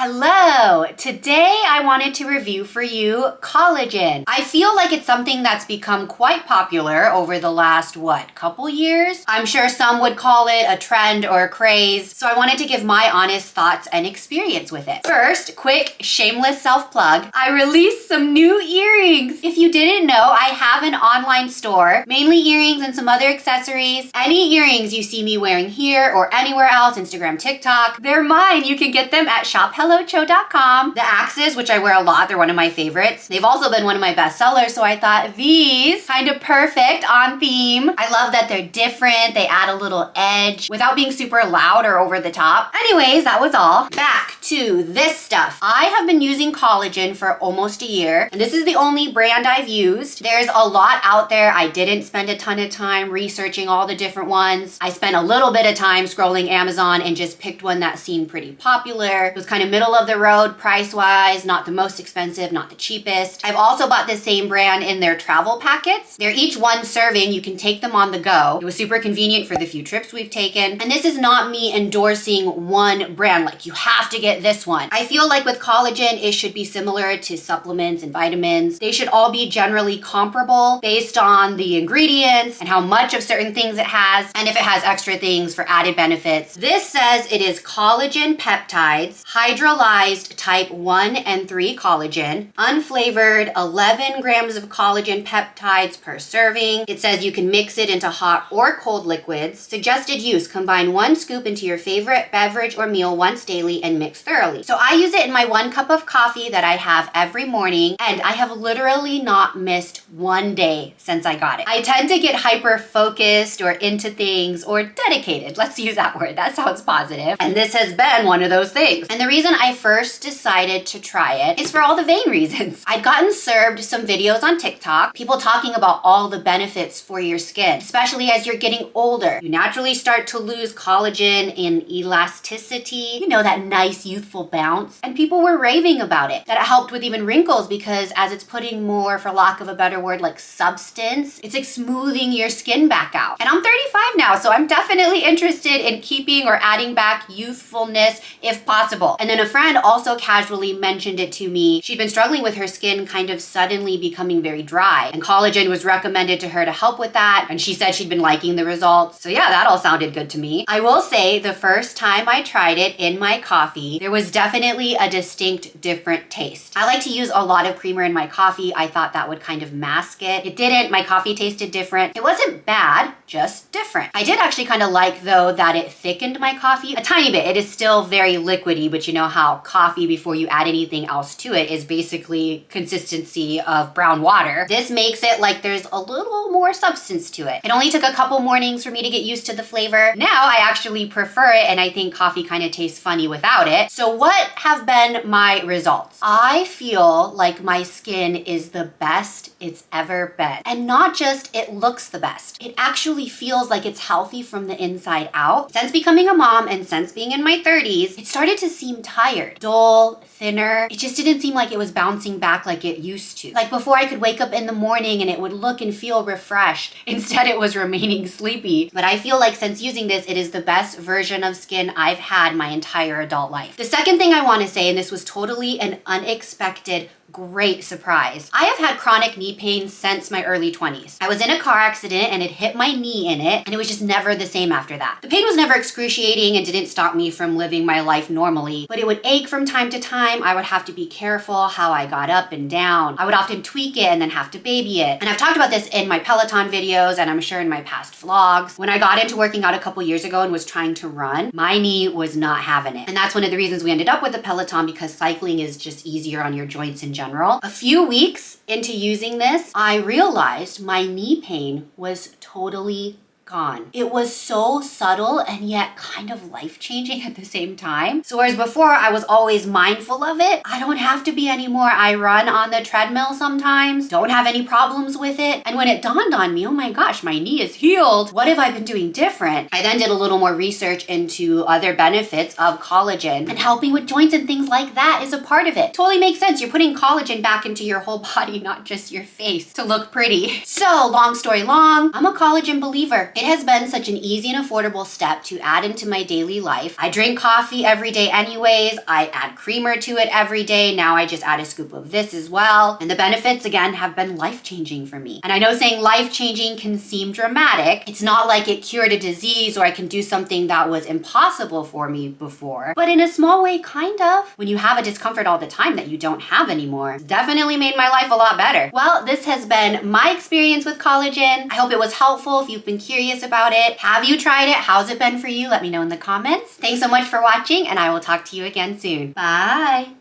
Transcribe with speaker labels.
Speaker 1: Hello! Today I wanted to review for you collagen. I feel like it's something that's become quite popular over the last, couple years? I'm sure some would call it a trend or a craze, so I wanted to give my honest thoughts and experience with it. First, quick shameless self-plug. I released some new earrings! If you didn't know, I have an online store, mainly earrings and some other accessories. Any earrings you see me wearing here or anywhere else, Instagram, TikTok, they're mine. You can get them at HelloHannahCho.com. The axes, which I wear a lot, they're one of my favorites. They've also been one of my best sellers, so I thought these kind of perfect on theme. I love that they're different. They add a little edge without being super loud or over the top. Anyways, that was all. Back to this stuff. I have been using collagen for almost a year, and this is the only brand I've used. There's a lot out there. I didn't spend a ton of time researching all the different ones. I spent a little bit of time scrolling Amazon and just picked one that seemed pretty popular. It was kind of middle of the road price-wise, not the most expensive, not the cheapest. I've also bought the same brand in their travel packets. They're each one serving. You can take them on the go. It was super convenient for the few trips we've taken. And this is not me endorsing one brand, like you have to get this one. I feel like with collagen, it should be similar to supplements and vitamins. They should all be generally comparable based on the ingredients and how much of certain things it has, and if it has extra things for added benefits. This says it is collagen peptides, hydrolyzed type 1 and 3 collagen, unflavored 11 grams of collagen peptides per serving. It says you can mix it into hot or cold liquids. Suggested use, combine 1 scoop into your favorite beverage or meal once daily and mix thoroughly. So I use it in my 1 cup of coffee that I have every morning, and I have literally not missed one day since I got it. I tend to get hyper focused or into things, or dedicated. Let's use that word. That sounds positive. And this has been one of those things. And the reason I first decided to try it is for all the vain reasons. I'd gotten served some videos on TikTok, people talking about all the benefits for your skin, especially as you're getting older. You naturally start to lose collagen and elasticity, you know, that nice youthful bounce. And people were raving about it, that it helped with even wrinkles because as it's putting more, for lack of a better word, like substance, it's like smoothing your skin back out. And I'm 35 now, so I'm definitely interested in keeping or adding back youthfulness if possible. And then a friend also casually mentioned it to me. She'd been struggling with her skin kind of suddenly becoming very dry, and collagen was recommended to her to help with that, and she said she'd been liking the results. So yeah, that all sounded good to me. I will say the first time I tried it in my coffee, there was definitely a distinct different taste. I like to use a lot of creamer in my coffee. I thought that would kind of mask it. It didn't. My coffee tasted different. It wasn't bad, just different. I did actually kind of like, though, that it thickened my coffee a tiny bit. It is still very liquidy, but you know how coffee, before you add anything else to it, is basically consistency of brown water. This makes it like there's a little more substance to it. It only took a couple mornings for me to get used to the flavor. Now I actually prefer it, and I think coffee kind of tastes funny without it. So what have been my results? I feel like my skin is the best it's ever been. And not just it looks the best. It actually feels like it's healthy from the inside out. Since becoming a mom and since being in my 30s, it started to seem tired, dull, thinner. It just didn't seem like it was bouncing back like it used to. Like before, I could wake up in the morning and it would look and feel refreshed. Instead, it was remaining sleepy. But I feel like since using this, it is the best version of skin I've had my entire adult life. The second thing I want to say, and this was totally an unexpected great surprise. I have had chronic knee pain since my early 20s. I was in a car accident and it hit my knee in it, and it was just never the same after that. The pain was never excruciating and didn't stop me from living my life normally, but it would ache from time to time. I would have to be careful how I got up and down. I would often tweak it and then have to baby it. And I've talked about this in my Peloton videos, and I'm sure in my past vlogs. When I got into working out a couple years ago and was trying to run, my knee was not having it. And that's one of the reasons we ended up with the Peloton, because cycling is just easier on your joints in general. A few weeks into using this, I realized my knee pain was totally gone. It was so subtle and yet kind of life-changing at the same time. So whereas before I was always mindful of it, I don't have to be anymore. I run on the treadmill sometimes, don't have any problems with it. And when it dawned on me, oh my gosh, my knee is healed. What have I been doing different? I then did a little more research into other benefits of collagen, and helping with joints and things like that is a part of it. Totally makes sense. You're putting collagen back into your whole body, not just your face, to look pretty. So long story long, I'm a collagen believer. It has been such an easy and affordable step to add into my daily life. I drink coffee every day anyways. I add creamer to it every day. Now I just add a scoop of this as well. And the benefits, again, have been life-changing for me. And I know saying life-changing can seem dramatic. It's not like it cured a disease or I can do something that was impossible for me before. But in a small way, kind of. When you have a discomfort all the time that you don't have anymore, it's definitely made my life a lot better. Well, this has been my experience with collagen. I hope it was helpful if you've been curious about it. Have you tried it? How's it been for you? Let me know in the comments. Thanks so much for watching, and I will talk to you again soon. Bye.